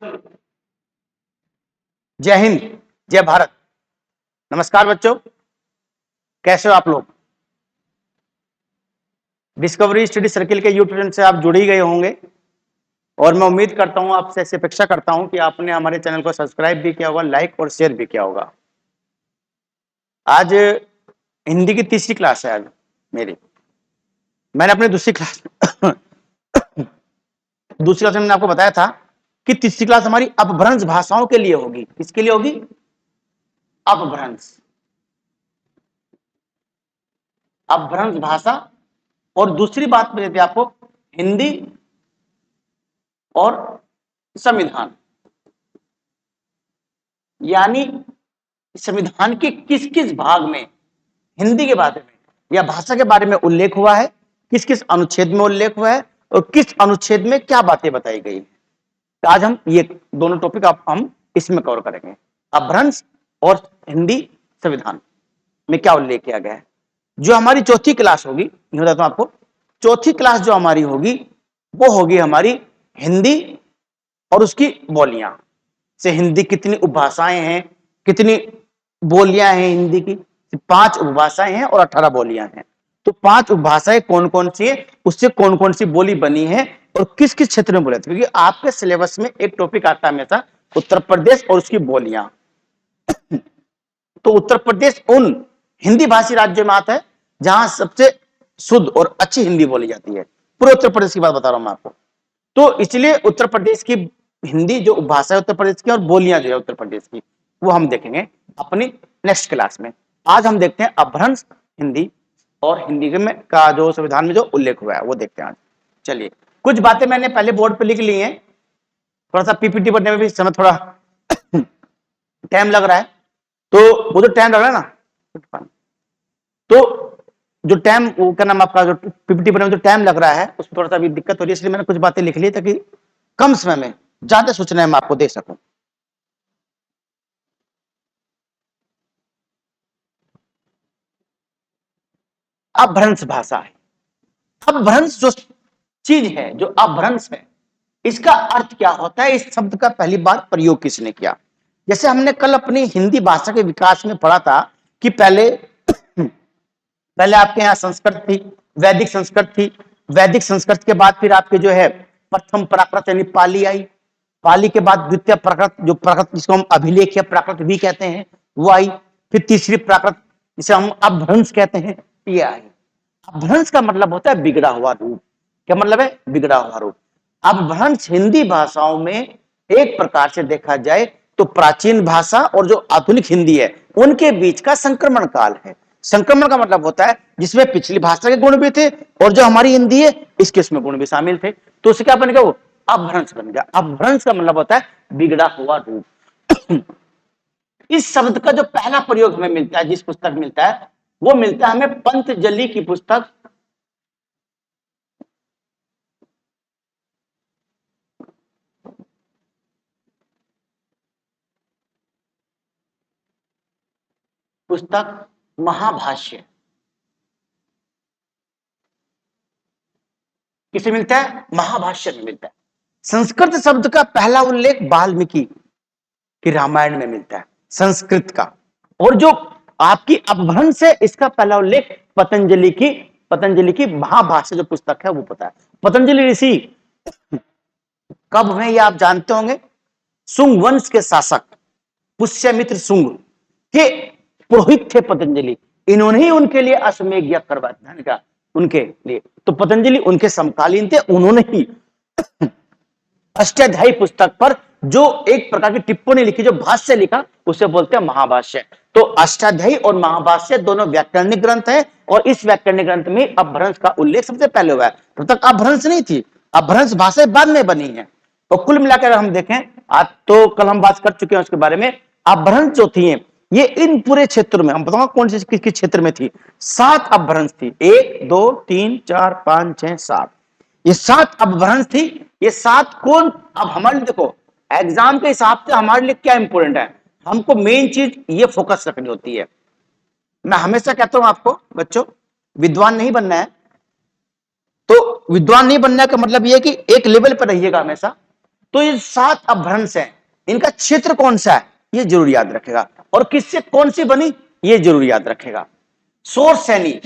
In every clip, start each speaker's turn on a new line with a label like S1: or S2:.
S1: जय हिंद, जय भारत। नमस्कार बच्चों, कैसे हो आप लोग। डिस्कवरी स्टडी सर्किल के यूट्यूब चैनल से आप जुड़ ही गए होंगे और मैं उम्मीद करता हूं, आपसे ऐसी अपेक्षा करता हूं कि आपने हमारे चैनल को सब्सक्राइब भी किया होगा, लाइक और शेयर भी किया होगा। आज हिंदी की तीसरी क्लास है। आज मेरी मैंने अपनी दूसरी क्लास में मैंने आपको बताया था कि तीसरी क्लास हमारी अपभ्रंश भाषाओं के लिए होगी। किसके लिए होगी? अपभ्रंश, अपभ्रंश भाषा। और दूसरी बात मेरे थे आपको हिंदी और संविधान, यानी संविधान के किस किस भाग में हिंदी के बारे में या भाषा के बारे में उल्लेख हुआ है, किस किस अनुच्छेद में उल्लेख हुआ है और किस अनुच्छेद में क्या बातें बताई गई। तो आज हम ये दोनों टॉपिक हम इसमें कवर करेंगे। अपभ्रंश और हिंदी संविधान में क्या उल्लेख किया गया है। जो हमारी चौथी क्लास होगी, ये बताता हूं आपको, चौथी क्लास जो हमारी होगी वो होगी हमारी हिंदी और उसकी बोलियां। से हिंदी कितनी उपभाषाएं हैं, कितनी बोलियां हैं हिंदी की। 5 उपभाषाएं हैं और 18 बोलियां हैं। तो 5 उपभाषाएं कौन कौन सी है, उससे कौन कौन सी बोली बनी है और किस किस क्षेत्र में बोले थे। क्योंकि आपके सिलेबस में एक टॉपिक आता है हमेशा उत्तर प्रदेश और उसकी बोलियां। तो उत्तर प्रदेश उन हिंदी भाषी राज्यों में आता है जहां सबसे शुद्ध और अच्छी हिंदी बोली जाती है। पूरे उत्तर प्रदेश की बात बता रहा हूं मैं आपको। तो इसलिए उत्तर प्रदेश की हिंदी जो भाषा है उत्तर प्रदेश की और बोलियां जो है उत्तर प्रदेश की, वो हम देखेंगे अपनी नेक्स्ट क्लास में। आज हम देखते हैं अपभ्रंश हिंदी और हिंदी में का जो संविधान में जो उल्लेख हुआ है वो देखते हैं आज। चलिए, कुछ बातें मैंने पहले बोर्ड पे लिख ली हैं। थोड़ा सा पीपीटी बनने में भी समय थोड़ा टाइम लग रहा है। तो वो जो टाइम लग रहा है ना, तो जो टाइम वो क्या नाम आपका जो पीपीटी बनने में जो टाइम लग रहा है उसमें थोड़ा सा अभी दिक्कत हो रही है, इसलिए मैंने कुछ बातें लिख ली ताकि कम समय में ज्यादा सूचनाएं मैं आपको दे सकूं। अपभ्रंश भाषा है। अपभ्रंश जो चीज है, जो अपभ्रंश है, इसका अर्थ क्या होता है, इस शब्द का पहली बार प्रयोग किसने किया। जैसे हमने कल अपनी हिंदी भाषा के विकास में पढ़ा था कि पहले पहले आपके यहाँ संस्कृत थी, वैदिक संस्कृत थी। वैदिक संस्कृत के बाद फिर आपके जो है प्रथम प्राकृत यानी पाली आई। पाली के बाद द्वितीय प्राकृत, जो प्राकृत जिसको हम अभिलेख या प्राकृत भी कहते हैं, वो आई। फिर तीसरी प्राकृत जिसे हम अपभ्रंश कहते हैं, ये आई। अपभ्रंश का मतलब होता है बिगड़ा हुआ रूप। क्या मतलब है? बिगड़ा हुआ रूप। अपभ्रंश हिंदी भाषाओं में एक प्रकार से देखा जाए तो प्राचीन भाषा और जो आधुनिक हिंदी है उनके बीच का संक्रमण काल है। संक्रमण का मतलब होता है जिसमें पिछली भाषा के गुण भी थे और जो हमारी हिंदी है इसके उसमें गुण भी शामिल थे। तो उससे क्या बन गया? वो अपभ्रंश बन गया। अपभ्रंश का मतलब होता है बिगड़ा हुआ रूप। इस शब्द का जो पहला प्रयोग हमें मिलता है, जिस पुस्तक मिलता है, वो मिलता है हमें पंतजलि की पुस्तक महाभाष्य। किसे मिलता है? महाभाष्य में मिलता है। संस्कृत शब्द का पहला उल्लेख वाल्मीकि की रामायण में मिलता है, संस्कृत का। और जो आपकी अपभ्रंश है इसका पहला उल्लेख पतंजलि की महाभाष्य जो पुस्तक है वो पता है। पतंजलि ऋषि कब हुए ये आप जानते होंगे? सुंग वंश के शासक पुष्यमित्र सुंग के पुरोहित थे पतंजलि। इन्होंने ही उनके लिए अश्वमेध यज्ञ करवाया उनके लिए। तो पतंजलि उनके समकालीन थे। उन्होंने ही अष्टाध्यायी पुस्तक पर जो एक प्रकार की टिप्पणी लिखी, जो भाष्य लिखा, उसे बोलते हैं महाभाष्य। तो अष्टाध्यायी और महाभाष्य दोनों व्याकरणिक ग्रंथ है और इस व्याकरणिक ग्रंथ में अपभ्रंश का उल्लेख सबसे पहले हुआ है। तब तक अपभ्रंश नहीं थी, अपभ्रंश भाषाएं बाद में बनी है। और कुल मिलाकर हम देखें, आज तो कल हम बात कर चुके हैं उसके बारे में। अपभ्रंश जो थी ये इन पूरे क्षेत्र में, हम बताऊंगा कौन से किस क्षेत्र में थी। 7 अपभ्रंश थी। 1 2 3 4 5 6 7, ये 7 अपभ्रंश थी। ये 7 कौन? अब हमारे लिए देखो, एग्जाम के हिसाब से हमारे लिए क्या इंपॉर्टेंट है, हमको मेन चीज ये फोकस रखनी होती है। मैं हमेशा कहता हूं आपको बच्चों, विद्वान नहीं बनना है। तो विद्वान नहीं बनने का मतलब यह है कि एक लेवल पर रहिएगा हमेशा। तो ये 7 अपभ्रंश हैं, इनका क्षेत्र कौन सा है ये जरूर याद रखेगा, और किससे कौन सी बनी ये जरूर याद रखेगा। शोरसेनी,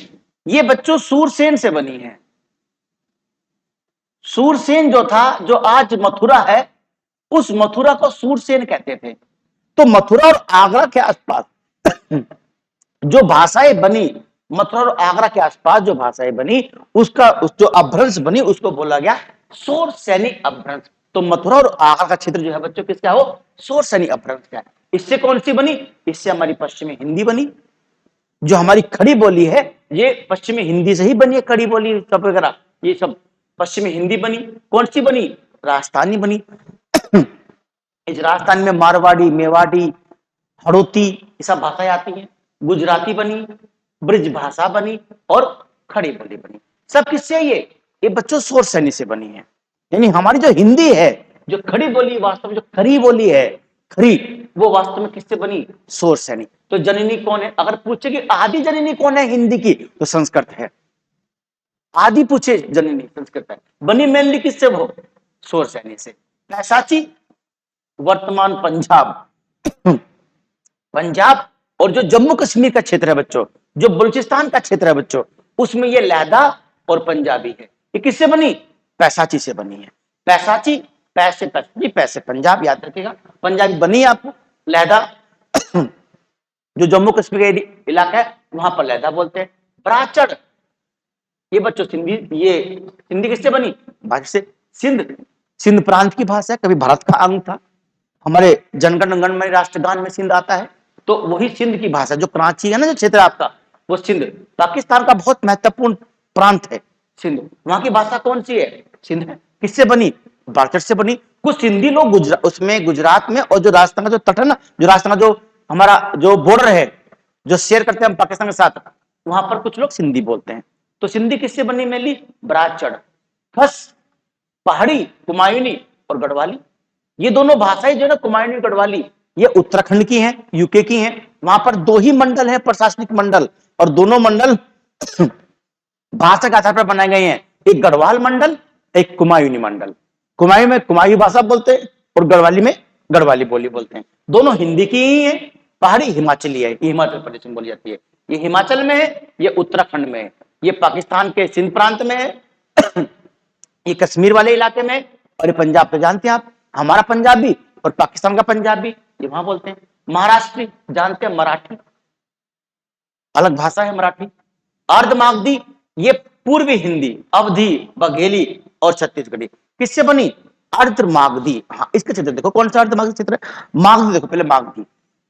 S1: ये बच्चों सूरसेन से बनी है। सूरसेन जो था, जो आज मथुरा है, उस मथुरा को सूरसेन कहते थे। तो मथुरा और आगरा के आसपास जो भाषाएं बनी, मथुरा और आगरा के आसपास जो भाषाएं बनी, उसका जो अपभ्रंश बनी उसको बोला गया शोरसेनी अपभ्रंश। तो मथुरा और आगरा का क्षेत्र जो है बच्चों किसका है, वो शोरसेनी अपभ्रंश का है। इससे कौन सी बनी, इससे हमारी पश्चिमी हिंदी बनी। जो हमारी खड़ी बोली है ये पश्चिमी हिंदी से ही बनी है, खड़ी बोली सब वगैरह ये सब पश्चिमी हिंदी बनी। कौन सी बनी, राजस्थानी बनी। इस राजस्थान में मारवाड़ी, मेवाड़ी, हड़ौती ये सब भाषाएं आती हैं। गुजराती बनी, ब्रिज भाषा बनी और खड़ी बोली बनी। सब किससे, ये बच्चों शोरसेनी से बनी है। यानी हमारी जो हिंदी है, जो खड़ी बोली वास्तव में जो खरी बोली है, खरी, वो वास्तव में किससे बनी, शोरसेनी। तो जननी कौन है, अगर पूछे कि आदि जननी कौन है हिंदी की, तो संस्कृत है। आदि पूछे जननी संस्कृत है, बनी मेनली किससे, वो शोरसेनी से। पैशाची वर्तमान पंजाब, पंजाब और जो जम्मू कश्मीर का क्षेत्र है बच्चों, जो बलूचिस्तान का क्षेत्र है बच्चों, उसमें ये लहदा और पंजाबी है। ये किससे बनी, पैसाची से बनी है। पैसाची, पैसे पैसे पैसे पंजाब याद रखिएगा, पंजाबी बनी आपको। लहदा जो जम्मू कश्मीर का इलाका है वहां पर लहदा बोलते हैं। बराचड़, ये बच्चों सिंधी, ये सिंधी किससे बनी, भाषा से। सिंध, सिंध प्रांत की भाषा है, कभी भारत का अंग था। हमारे जनगण मन राष्ट्रगान में सिंध आता है, तो वही सिंध की भाषा। जो कराची है ना, जो क्षेत्र आपका, वो सिंध पाकिस्तान का बहुत महत्वपूर्ण प्रांत है सिंध। वहां की भाषा कौन सी है, सिंध है। किससे बनी, बारचट से बनी। कुछ सिंधी लोग गुजरात, उसमें गुजरात में, और जो राजस्थान का जो तट है ना, जो राजस्थान का जो हमारा जो बॉर्डर है, जो शेयर करते हैं हम पाकिस्तान के साथ, वहां पर कुछ लोग सिंधी बोलते हैं। तो सिंधी किससे बनी मेनली, बराचड़। खस, पहाड़ी, कुमायूनी और गढ़वाली। ये दोनों भाषाएं जो है ना, कुमायूनी गढ़वाली, ये उत्तराखंड की हैं, यूके की हैं। वहां पर 2 ही मंडल हैं, प्रशासनिक मंडल, और दोनों मंडल भाषा के आधार पर बनाए गए हैं। एक गढ़वाल मंडल, एक कुमायूनी मंडल। कुमायूं में कुमायूं भाषा बोलते हैं और गढ़वाली में गढ़वाली बोली बोलते हैं। दोनों हिंदी की ही है। पहाड़ी हिमाचली है, ये हिमाचल प्रदेश में बोली जाती है। ये हिमाचल में है, ये उत्तराखंड में है, ये पाकिस्तान के सिंध प्रांत में है, ये कश्मीर वाले इलाके में, और ये पंजाब तो जानते हैं आप, हमारा पंजाबी और पाकिस्तान का पंजाबी ये वहां बोलते हैं। महाराष्ट्री जानते हैं, मराठी अलग भाषा है मराठी। अर्धमागधी, ये पूर्वी हिंदी, अवधी, बघेली और छत्तीसगढ़ी। किससे बनी, अर्धमागधी। हाँ, इसके क्षेत्र देखो कौन सा अर्धमागधी क्षेत्र है, मागधी देखो पहले, मागधी,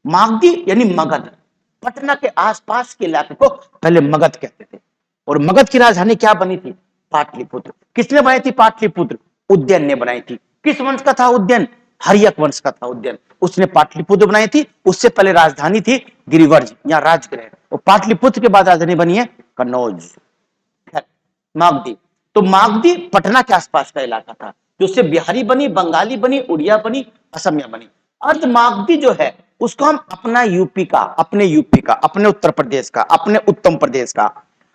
S1: मागधी यानी मगध। पटना के आसपास के इलाके को पहले मगध कहते थे। और मगध की राजधानी क्या बनी थी, पाटलिपुत्र। किसने बनाई थी पाटलिपुत्र, उज्जैन ने बनाई थी। किस वंश का था उज्जैन, हर्यक वंश का था उज्जैन, उसने पाटलिपुत्र बनाई थी। उससे पहले राजधानी थी गिरिवर्ज या राजगृह, और पाटलिपुत्र के बाद राजधानी बनी है कन्नौज। मागधी, तो मागधी पटना के आसपास का इलाका था, जिससे बिहारी बनी, बंगाली बनी, उड़िया बनी, असमिया बनी। अर्ध मागधी जो है उसको हम अपना यूपी का, अपने यूपी का, अपने उत्तर प्रदेश का, अपने उत्तम प्रदेश का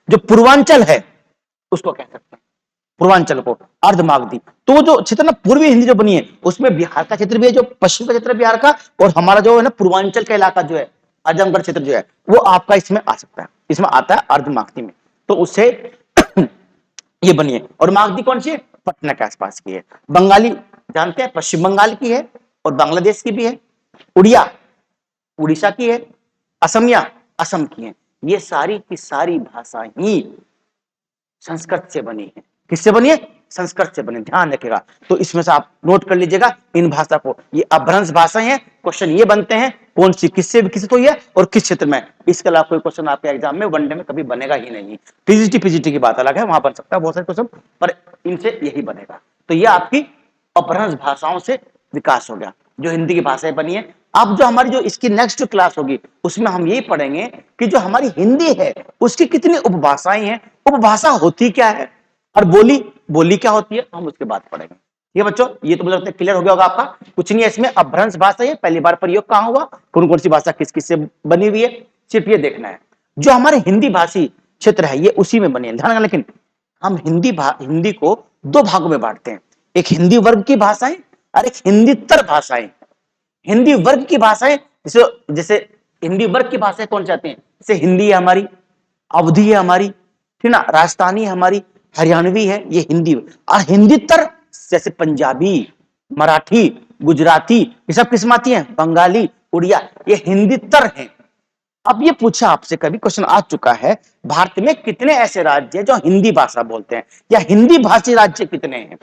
S1: जो पूर्वांचल है उसको कह सकते हैं, पूर्वांचल को अर्धमागधी। तो वो जो क्षेत्र ना पूर्वी हिंदी जो बनी है, उसमें बिहार का क्षेत्र भी है, जो पश्चिम का क्षेत्र है बिहार का, और हमारा जो है ना पूर्वांचल का इलाका जो है, आजमगढ़ क्षेत्र जो है, वो आपका इसमें आ सकता है, इसमें आता है अर्धमागधी में। तो उससे ये बनी है। और मागधी कौन सी है, पटना के आसपास की है। बंगाली जानते हैं, पश्चिम बंगाल की है और बांग्लादेश की भी है। उड़िया उड़ीसा की है, असमिया असम की है। ये सारी की सारी भाषाएं ही संस्कृत से बनी है। किससे बनी है, संस्कृत से बनी, ध्यान रखिएगा। तो इसमें से आप नोट कर लीजिएगा इन भाषा को, ये अपभ्रंश भाषाएं हैं। क्वेश्चन ये बनते हैं कौन सी किससे विकसित हुई है और किस क्षेत्र में। इसके अलावा कोई क्वेश्चन आपके एग्जाम में वनडे में कभी बनेगा ही नहीं। पीजीटी पीजीटी की बात अलग है, वहां बन सकता है बहुत सारे क्वेश्चन, पर इनसे यही बनेगा। तो ये आपकी अपभ्रंश भाषाओं से विकास हो गया, जो हिंदी की भाषाएं बनी है। अब जो हमारी जो इसकी नेक्स्ट क्लास होगी उसमें हम यही पढ़ेंगे कि जो हमारी हिंदी है उसकी कितनी उपभाषाएं हैं, उपभाषा होती क्या है, और बोली बोली क्या होती है, हम उसके बाद पढ़ेंगे। ये बच्चों, ये तो मुझे लगता है क्लियर हो गया होगा आपका। कुछ नहीं है इसमें, अपभ्रंश भाषा है, पहली बार प्रयोग कहां हुआ, कौन कौन सी भाषा किस किस से बनी हुई है, सिर्फ ये देखना है। जो हमारे हिंदी भाषी क्षेत्र है ये उसी में बनी है, ध्यान रखना। लेकिन हम हिंदी को 2 भागों में बांटते हैं, एक हिंदी वर्ग की भाषाएं और एक हिंदीतर भाषाएं, हिंदी वर्ग की भाषाएं, जैसे जैसे हिंदी वर्ग की भाषाएं कौन चाहते हैं, जैसे हिंदी है हमारी, अवधी है हमारी, ठीक ना, राजस्थानी है हमारी, हरियाणवी है, ये हिंदी। और हिंदीतर जैसे पंजाबी, मराठी, गुजराती, ये सब किस में आती है, बंगाली, उड़िया, ये हिंदीतर है। अब ये पूछा आपसे, कभी क्वेश्चन आ चुका है, भारत में कितने ऐसे राज्य हैं जो हिंदी भाषा बोलते हैं, या हिंदी भाषी राज्य कितने हैं?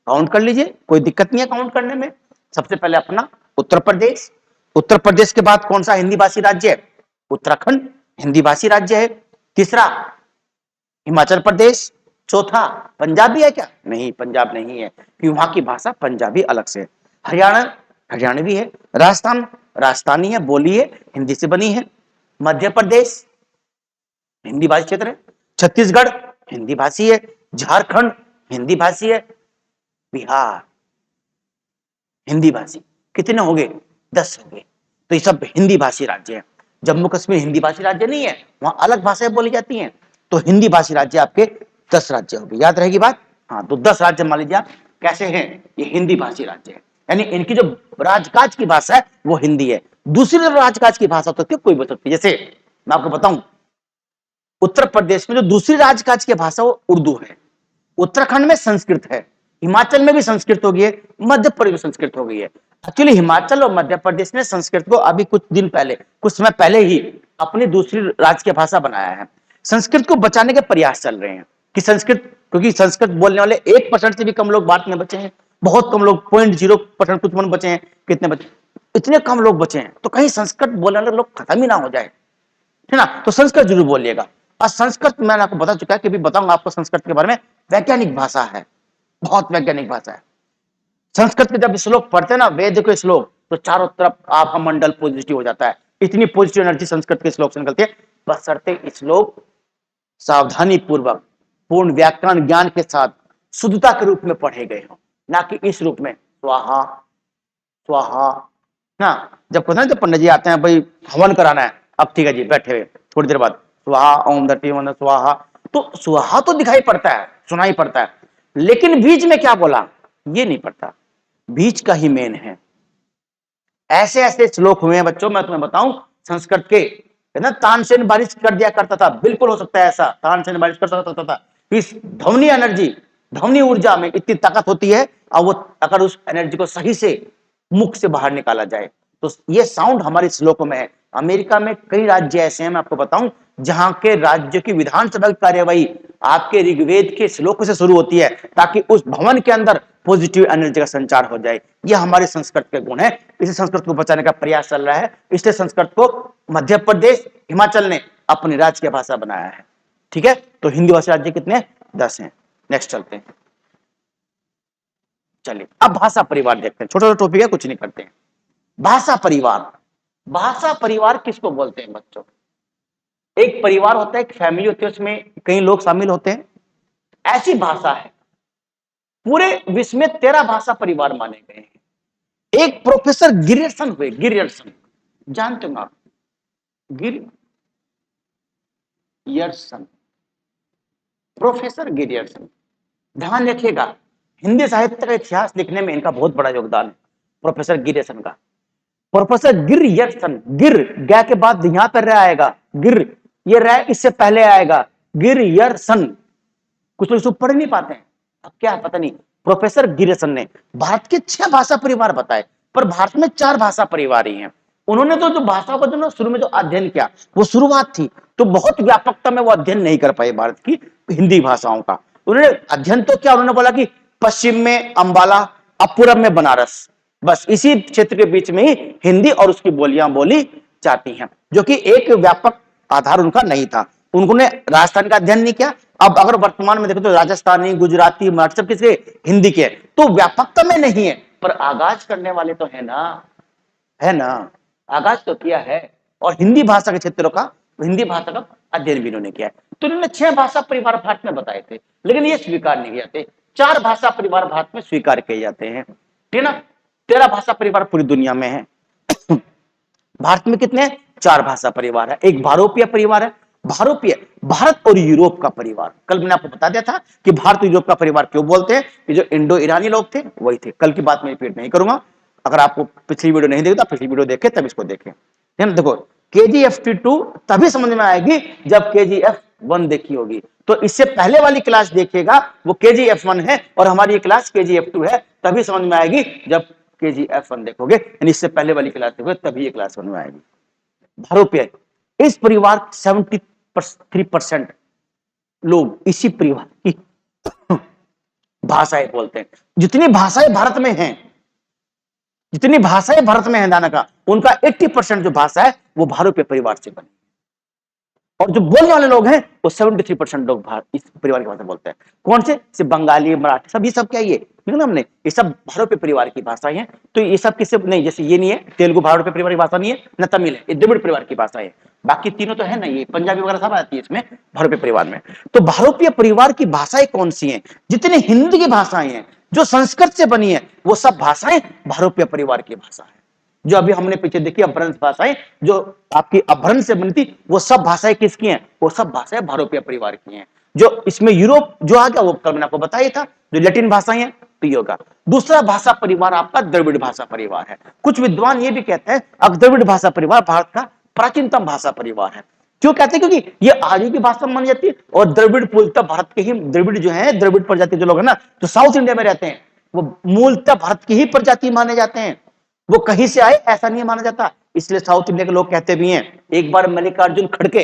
S1: काउंट कर लीजिए, कोई दिक्कत नहीं है काउंट करने में। सबसे पहले अपना उत्तर प्रदेश, उत्तर प्रदेश के बाद कौन सा हिंदी भाषी राज्य है, उत्तराखंड हिंदी भाषी राज्य है। तीसरा हिमाचल प्रदेश, चौथा पंजाबी है क्या, नहीं पंजाब नहीं है, क्योंकि वहां की भाषा पंजाबी अलग से है। हरियाणा हरियाणवी है, राजस्थान राजस्थानी है, बोली है, हिंदी से बनी है। मध्य प्रदेश हिंदी भाषी क्षेत्र है, छत्तीसगढ़ हिंदी भाषी है, झारखंड हिंदी भाषी है, बिहार हिंदी भाषी। कितने हो गए, 10 हो गए। तो ये सब हिंदी भाषी राज्य है। जम्मू कश्मीर हिंदी भाषी राज्य नहीं है, वहां अलग भाषाएं बोली जाती हैं। तो हिंदी भाषी राज्य आपके 10 राज्य हो गए, याद रहेगी बात। हाँ, तो 10 राज्य मान लीजिए आप कैसे हैं, ये हिंदी भाषी राज्य है, यानी इनकी जो राजकाज की भाषा है वो हिंदी है। दूसरी जो राजकाज की भाषा तो कोई बता सकती है, जैसे मैं आपको बताऊं, उत्तर प्रदेश में जो दूसरी राजकाज की भाषा वो उर्दू है, उत्तराखंड में संस्कृत है, हिमाचल में भी संस्कृत हो गई है, मध्य प्रदेश में संस्कृत हो गई है। एक्चुअली हिमाचल और मध्य प्रदेश ने संस्कृत को अभी कुछ दिन पहले, कुछ समय पहले ही अपनी दूसरी राजकीय भाषा बनाया है। संस्कृत को बचाने के प्रयास चल रहे हैं कि संस्कृत, क्योंकि संस्कृत बोलने वाले 1% से भी कम लोग भारत में बचे हैं, बहुत कम लोग, 0.0% कुछ मन बचे हैं, कितने बचे, इतने कम लोग बचे हैं, तो कहीं संस्कृत बोलने वाले लोग खत्म ही ना हो जाए, है ना। तो संस्कृत जरूर बोलिएगा। और संस्कृत मैंने आपको बता चुका है कि भी बताऊंगा आपको संस्कृत के बारे में, वैज्ञानिक भाषा है, बहुत वैज्ञानिक भाषा है। संस्कृत के जब श्लोक पढ़ते हैं ना, वेद के श्लोक, तो चारों तरफ आपका मंडल पॉजिटिव हो जाता है, इतनी पॉजिटिव एनर्जी संस्कृत के श्लोक से निकलती है। बशर्ते श्लोक सावधानी पूर्वक, पूर्ण व्याकरण ज्ञान के साथ, शुद्धता के रूप में पढ़े गए हो, ना कि इस रूप में स्वाहा स्वाहा ना। जब कहते हैं, जब पंडित जी आते हैं, भाई हवन कराना है, अब ठीक है जी बैठे हुए, थोड़ी देर बाद स्वाहा ओम धरती मन स्वाहा, तो स्वाहा तो दिखाई पड़ता है, सुनाई पड़ता है, लेकिन बीच में क्या बोला ये नहीं पड़ता, बीच का ही मेन है। ऐसे ऐसे श्लोक हुए हैं बच्चों, मैं तुम्हें बताऊं संस्कृत के, ना तानसेन बारिश कर दिया करता था, बिल्कुल हो सकता है ऐसा, तानसेन बारिश कर सकता था। इस ध्वनि एनर्जी, ध्वनि ऊर्जा में इतनी ताकत होती है, और वो अगर उस एनर्जी को सही से मुख से बाहर निकाला जाए तो ये साउंड हमारे श्लोकों में है। अमेरिका में कई राज्य ऐसे हैं, मैं आपको बताऊं, जहां के राज्य की विधानसभा की कार्यवाही आपके ऋग्वेद के श्लोक से शुरू होती है, ताकि उस भवन के अंदर पॉजिटिव एनर्जी का संचार हो जाए। ये हमारे संस्कृत के गुण है, इसे संस्कृत को बचाने का प्रयास चल रहा है, इसलिए संस्कृत को मध्य प्रदेश हिमाचल ने अपनी राजकीय भाषा बनाया है। ठीक है, तो हिंदी भाषी राज्य कितने, 10 हैं। नेक्स्ट चलते हैं, चलिए अब भाषा परिवार देखते हैं, छोटा छोटा टॉपिक है, कुछ नहीं करते हैं। भाषा परिवार, भाषा परिवार किसको बोलते हैं बच्चों? एक परिवार होता है, एक फैमिली होती है, उसमें कई लोग शामिल होते हैं, ऐसी भाषा है। पूरे विश्व में 13 भाषा परिवार माने गए हैं। एक प्रोफेसर गिरियर्सन हुए, गिरियर्सन जानते हो आप, गिरियर्सन, प्रोफेसर गिरियर्सन, ध्यान रखिएगा, हिंदी साहित्य का इतिहास लिखने में इनका बहुत बड़ा योगदान है, प्रोफेसर गिरियर्सन का। प्रोफेसर गिरियर्सन, गिर गा के बाद यहां पर रह आएगा, गिर, ये रह इससे पहले आएगा, गिरियर्सन। कुछ लोग इसको पढ़ नहीं पाते हैं, अब क्या पता नहीं। प्रोफेसर गिरियर्सन ने भारत के 6 भाषा परिवार बताए, पर भारत में 4 भाषा परिवार ही हैं। उन्होंने तो जो भाषा को जो शुरू में जो अध्ययन किया वो शुरुआत थी, तो बहुत व्यापकता में वो अध्ययन नहीं कर पाए भारत की हिंदी भाषाओं का। उन्होंने अध्ययन तो क्या, उन्होंने बोला कि पश्चिम में अंबाला, अब पूरब में बनारस, बस इसी क्षेत्र के बीच में ही हिंदी और उसकी बोलियां बोली जाती हैं, जो कि एक व्यापक आधार उनका नहीं था। उन्होंने राजस्थान का अध्ययन नहीं किया। अब अगर वर्तमान में देखो तो राजस्थानी, गुजराती, मराठी सब किसके, हिंदी के, तो व्यापकता में नहीं है, पर आगाज करने वाले तो है ना, है ना, आगाज तो किया है। और हिंदी भाषा के क्षेत्रों का, हिंदी भाषा का अध्ययन भी इन्होंने किया है। तो इन्होंने 6 भाषा परिवार भारत में बताए थे, लेकिन ये स्वीकार नहीं किए जाते। 4 भाषा परिवार भारत में स्वीकार किए जाते हैं, ठीक ना। 13 भाषा परिवार पूरी दुनिया में है। भारत में कितने, 4 भाषा परिवार है। एक भारोपीय परिवार है, भारतीय, भारत और यूरोप का परिवार। कल मैंने आपको बता दिया था कि भारत और यूरोप का परिवार क्यों बोलते हैं, कि जो इंडो ईरानी लोग थे वही थे। कल की बात मैं रिपीट नहीं करूंगा, अगर आपको पिछली वीडियो नहीं देखी तो पिछली वीडियो देखें तब इसको देखें। देखो KGF2 तभी समझ में आएगी जब KGF1 देखी होगी। तो इससे पहले वाली क्लास देखिएगा, वो KGF1 है और हमारी ये क्लास KGF2 है, तभी समझ में आएगी जब KGF1 देखोगे, यानी इससे पहले वाली क्लास देखोगे तभी ये क्लास समझ में आएगी। भारोपीय, इस परिवार 73% लोग इसी परिवार की भाषाएं बोलते हैं। जितनी भाषाएं भारत में हैं, जितनी भाषाएं भारत में है दाना का, उनका 80% जो भाषा है वो भारोपीय परिवार से बनी, और जो बोलने वाले लोग हैं वो 73% लोग इस परिवार की भाषा बोलते हैं। कौन से? सिर्फ बंगाली, मराठी, सब ये सब क्या, ये ना हमने ये सब भारोपीय परिवार की भाषाएं हैं। तो ये सब किससे नहीं, जैसे ये नहीं है तेलुगु भारोपीय परिवार की भाषा नहीं है, न तमिल है, ये द्रविड़ परिवार की भाषा है। बाकी तीनों तो है ना, ये पंजाबी वगैरह सब आती है इसमें भारोपीय परिवार में। तो भारोपीय परिवार की भाषाएं कौन सी हैं? जितनी हिंदी की भाषाएं हैं जो संस्कृत से बनी है, वो सब भाषाएं भारोपीय परिवार की भाषा है। जो अभी हमने पीछे देखी अपभ्रंश भाषाएं, जो आपकी अपभ्रंश से बनी थी, वो सब भाषाएं किसकी हैं? वो सब भाषाएं भारोपीय परिवार की हैं। जो इसमें यूरोप जो आ गया वो कल मैंने आपको बताया था, जो लैटिन भाषाएं हैं तो ये होगा। दूसरा भाषा परिवार आपका द्रविड़ भाषा परिवार है। कुछ विद्वान ये भी कहते हैं अब द्रविड़ भाषा परिवार भारत का प्राचीनतम भाषा परिवार है। क्यों कहते हैं? क्योंकि ये आर्य की भाषा मानी जाती है, और द्रविड़ मूलतः भारत के ही द्रविड़ जो है, द्रविड़ प्रजाति जो लोग है ना, जो साउथ इंडिया में रहते हैं, वो मूलतः भारत की ही प्रजाति माने जाते हैं, वो कहीं से आए ऐसा नहीं माना जाता। इसलिए साउथ इंडिया के लोग कहते भी हैं, एक बार मल्लिकार्जुन खड़गे,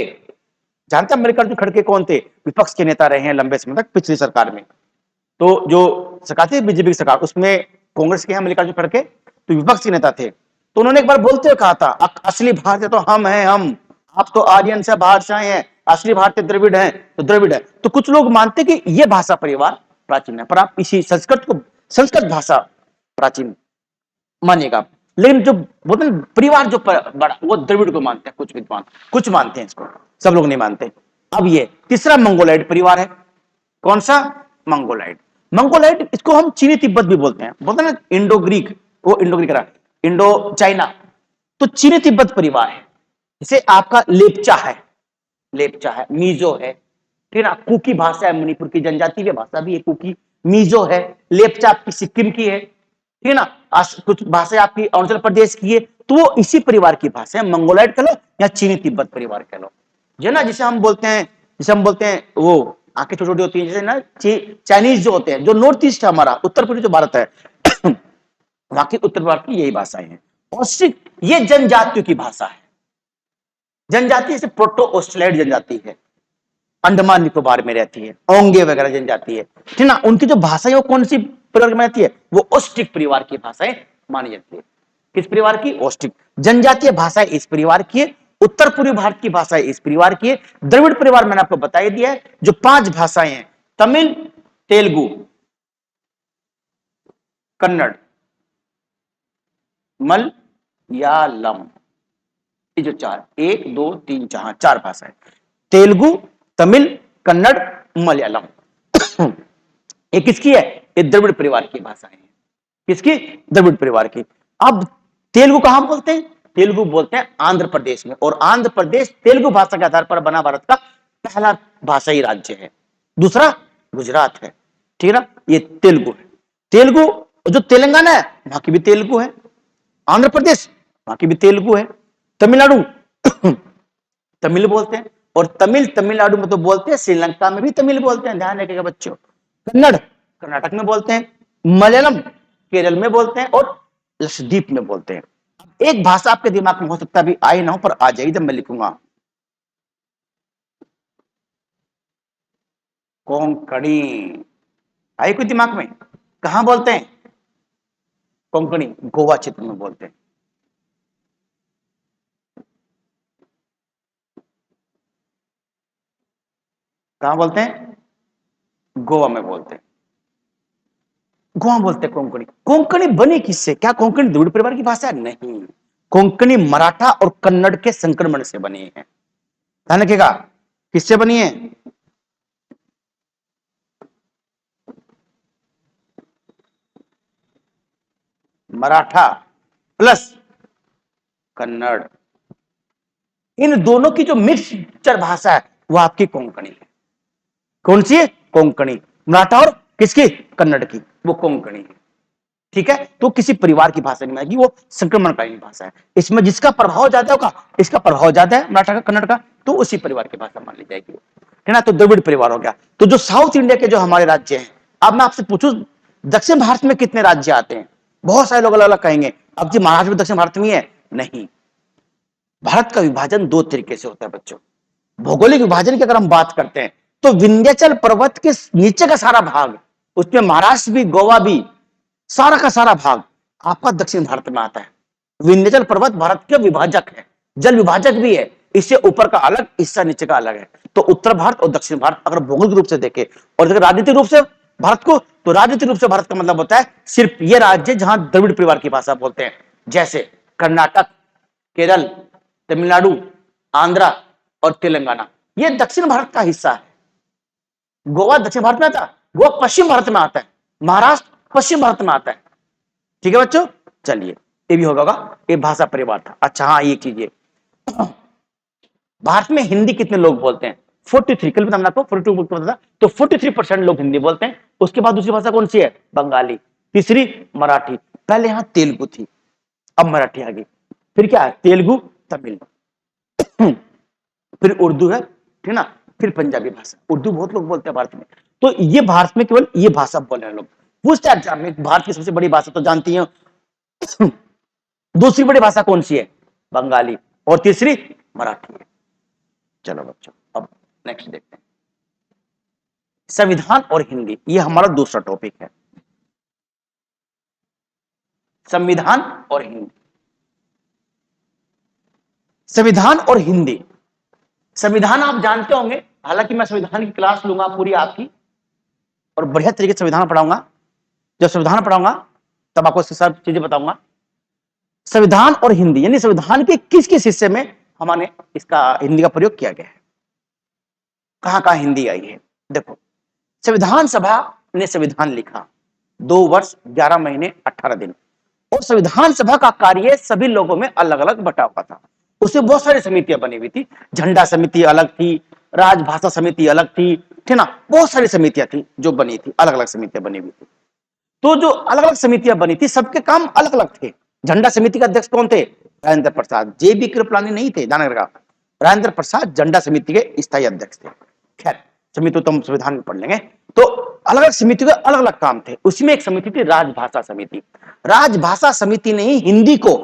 S1: जानते हैं मल्लिकार्जुन खड़गे कौन थे? विपक्ष के नेता रहे हैं लंबे समय तक पिछली सरकार में। तो जो सरकार थी बीजेपी की सरकार, उसमें कांग्रेस के हैं मल्लिकार्जुन खड़गे, तो विपक्ष के नेता थे। तो उन्होंने एक बार बोलते हुए कहा था, असली भारतीय तो हम हैं, हम, आप तो आर्यन से बाहर से आए हैं, असली भारतीय द्रविड़ हैं तो द्रविड़ है। तो कुछ लोग मानते कि ये भाषा परिवार प्राचीन है, पर आप इसी संस्कृत को, संस्कृत भाषा प्राचीन मानिएगा। लेकिन जो बोलते हैं परिवार जो बड़ा, वो द्रविड़ को मानते हैं कुछ विद्वान, कुछ मानते हैं इसको, सब लोग नहीं मानते। अब ये तीसरा मंगोलाइड परिवार है। कौन सा? मंगोलाइड। मंगोलाइड, इसको हम चीनी तिब्बत भी बोलते हैं, बोलते हैं ना इंडो ग्रीक, वो इंडो ग्रीक रहा, इंडो चाइना, तो चीनी तिब्बत परिवार है। जैसे आपका लेपचा है, लेपचा है, मीजो है, ठीक है ना, कुकी भाषा है, मणिपुर की जनजातीय भाषा भी है कुकी, मीजो है, लेपचा आपकी सिक्किम की है, ठीक है ना, कुछ भाषा आपकी अरुणाचल प्रदेश की है। तो वो इसी परिवार की भाषा है, मंगोलाइड कह लो या चीनी तिब्बत परिवार कह लो, जो ना, जिसे हम बोलते हैं, वो आंखें छोटी छोटी होती है, जैसे ना चाइनीज जो होते हैं, जो नॉर्थ ईस्ट है हमारा, उत्तर पूर्वी जो भारत है वहां की उत्तर भारत की यही भाषाएं हैं। ऑस्ट्रिक, ये जनजातियों की भाषा है, जनजाति से प्रोटो ऑस्ट्रेलियाड जनजाति है, अंडमान निकोबार में रहती है, ओंगे वगैरह जनजाति है, ठीक ना। उनकी जो भाषा है वो कौन सी परिवार में रहती है? वो ऑस्ट्रिक परिवार की भाषाएं मानी जाती है। किस परिवार की? ऑस्ट्रिक। जनजातीय भाषाएं इस परिवार की है, उत्तर पूर्वी भारत की भाषाएं इस परिवार की है। द्रविड़ परिवार मैंने आपको बता दिया है, जो 5 भाषाएं हैं, तमिल, तेलुगु, कन्नड़, मलयालम, ये जो 4, 1 2 3 4 भाषाएं, तेलुगु, तमिल, कन्नड़, मलयालम ये किसकी है? ये द्रविड़ परिवार की भाषाएं हैं। किसकी? द्रविड़ परिवार की। अब तेलुगु कहां बोलते हैं? तेलुगु बोलते हैं आंध्र प्रदेश में, और आंध्र प्रदेश तेलुगु भाषा के आधार पर बना भारत का पहला भाषाई राज्य है। दूसरा गुजरात है, ठीक है ना, ये तेलुगु है। तेलुगु, जो तेलंगाना है वहां की भी तेलुगु है, आंध्र प्रदेश वहां की भी तेलुगु है, तमिलनाडु तमिल बोलते हैं, और तमिल तमिलनाडु में तो बोलते हैं, श्रीलंका में भी तमिल बोलते हैं, ध्यान रखिएगा बच्चों। कन्नड़ कर्नाटक में बोलते हैं, मलयालम केरल में बोलते हैं, और लक्षद्वीप में बोलते हैं। एक भाषा आपके दिमाग में हो सकता है अभी आई ना हो, पर आ जाएगी जब मैं लिखूंगा, कोंकणी। आई कोई दिमाग में? कहां बोलते हैं कोंकणी? गोवा क्षेत्र में बोलते हैं। कहां बोलते हैं? गोवा में बोलते हैं, गोवा बोलते हैं कोंकणी। कोंकणी बनी किससे? क्या कोंकणी द्रविड़ परिवार की भाषा है? नहीं, कोंकणी मराठा और कन्नड़ के संक्रमण से बनी है। ध्यान रखिएगा, किससे बनी है? मराठा प्लस कन्नड़, इन दोनों की जो मिक्सचर भाषा है, वो आपकी कोंकणी है। कौन सी है? कोंकणी। मराठा और किसकी? कन्नड़ की, वो कोंकणी है। ठीक है, तो किसी परिवार की भाषा नहीं मानेगी, वो संक्रमणकालीन भाषा है। इसमें जिसका प्रभाव ज्यादा होगा, इसका प्रभाव ज्यादा है मराठा का, कन्नड़ का, तो उसी परिवार की भाषा मान ली जाएगी, है ना। तो द्रविड़ परिवार हो गया। तो जो साउथ इंडिया के जो हमारे राज्य हैं, अब मैं आपसे पूछूं दक्षिण भारत में कितने राज्य आते हैं? बहुत सारे लोग अलग अलग कहेंगे, अब जी महाराष्ट्र में दक्षिण भारत में है, नहीं। भारत का विभाजन दो तरीके से होता है बच्चों। भौगोलिक विभाजन की अगर हम बात करते हैं, तो विंध्याचल पर्वत के नीचे का सारा भाग, उसमें महाराष्ट्र भी, गोवा भी, सारा का सारा भाग आपका दक्षिण भारत में आता है। विंध्याचल पर्वत भारत के विभाजक है, जल विभाजक भी है। इससे ऊपर का अलग, इससे नीचे का अलग है। तो उत्तर भारत और दक्षिण भारत अगर भौगोलिक रूप से देखें, और अगर राजनीतिक रूप से भारत को, तो राजनीतिक रूप से भारत का मतलब होता है सिर्फ ये राज्य जहां द्रविड़ परिवार की भाषा बोलते हैं, जैसे कर्नाटक, केरल, तमिलनाडु, आंध्रा और तेलंगाना, ये दक्षिण भारत का हिस्सा है। गोवा दक्षिण भारत में आता है, गोवा पश्चिम भारत में आता है, महाराष्ट्र पश्चिम भारत में आता है। ठीक है बच्चों, चलिए ये भी होगा, ये भाषा परिवार था। अच्छा हाँ, ये कीजिए, भारत में हिंदी कितने लोग बोलते हैं? 43, कल बताना आपको 42 था, तो 43% लोग हिंदी बोलते हैं। उसके बाद दूसरी भाषा कौन सी है? बंगाली। तीसरी मराठी। पहले यहां तेलुगु थी, अब मराठी आ गई। फिर क्या है? तेलुगु, तमिल, फिर उर्दू है, ठीक ना, फिर पंजाबी भाषा। उर्दू बहुत लोग बोलते हैं भारत में। तो ये भारत में केवल ये भाषा बोल रहे हैं लोग। पूछते हैं एग्जाम में, भारत की सबसे बड़ी भाषा तो जानती है, दूसरी बड़ी भाषा कौन सी है? बंगाली, और तीसरी मराठी है। चलो बच्चों, अब नेक्स्ट देखते हैं, संविधान और हिंदी, ये हमारा दूसरा टॉपिक है, संविधान और हिंदी। संविधान और हिंदी, संविधान आप जानते होंगे, हालांकि मैं संविधान की क्लास लूंगा पूरी आपकी, और बढ़िया तरीके से संविधान पढ़ाऊंगा। जब संविधान पढ़ाऊंगा तब आपको सब चीजें बताऊंगा। संविधान और हिंदी यानी संविधान के किस किस हिस्से में हमारे इसका हिंदी का प्रयोग किया गया है, कहां कहां हिंदी आई है। देखो, संविधान सभा ने संविधान लिखा 2 वर्ष 11 महीने 18 दिन, और संविधान सभा का कार्य सभी लोगों में अलग अलग बटा हुआ था। उसमें बहुत सारी समितियां बनी हुई थी, झंडा समिति अलग थी, राजभाषा समिति अलग थी, ठीक ना, बहुत सारी समितियां थी जो बनी थी, अलग अलग समितियां बनी हुई थी। तो जो अलग अलग समितियां बनी थी, सबके काम अलग अलग थे। झंडा समिति का अध्यक्ष कौन थे? राजेंद्र प्रसाद, जे बी कृपलानी नहीं थे दानगर का, राजेंद्र प्रसाद झंडा समिति के स्थायी अध्यक्ष थे। खैर, समिति तो हम संविधान में पढ़ लेंगे। तो अलग अलग समिति के अलग अलग काम थे। उसमें एक समिति थी राजभाषा समिति। राजभाषा समिति ने ही हिंदी को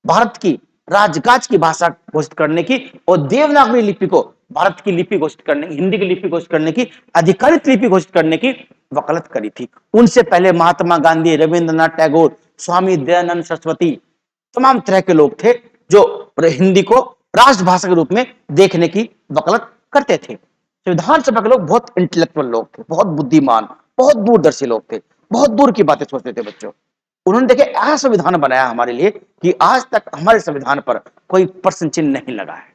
S1: भारत की राजकाज की भाषा घोषित करने की, और देवनागरी लिपि को भारत की लिपि घोषित करने, हिंदी की लिपि घोषित करने की, अधिकारित लिपि घोषित करने की वकालत करी थी। उनसे पहले महात्मा गांधी, रविंद्रनाथ टैगोर, स्वामी दयानंद सरस्वती, तमाम तरह के लोग थे जो हिंदी को राष्ट्रभाषा के रूप में देखने की वकालत करते थे। संविधान सभा के लोग बहुत इंटेलेक्चुअल लोग थे, बहुत बुद्धिमान, बहुत दूरदर्शी लोग थे, बहुत दूर की बातें सोचते थे बच्चों। उन्होंने देखे ऐसा संविधान बनाया हमारे लिए कि आज तक हमारे संविधान पर कोई प्रश्न चिन्ह नहीं लगा है।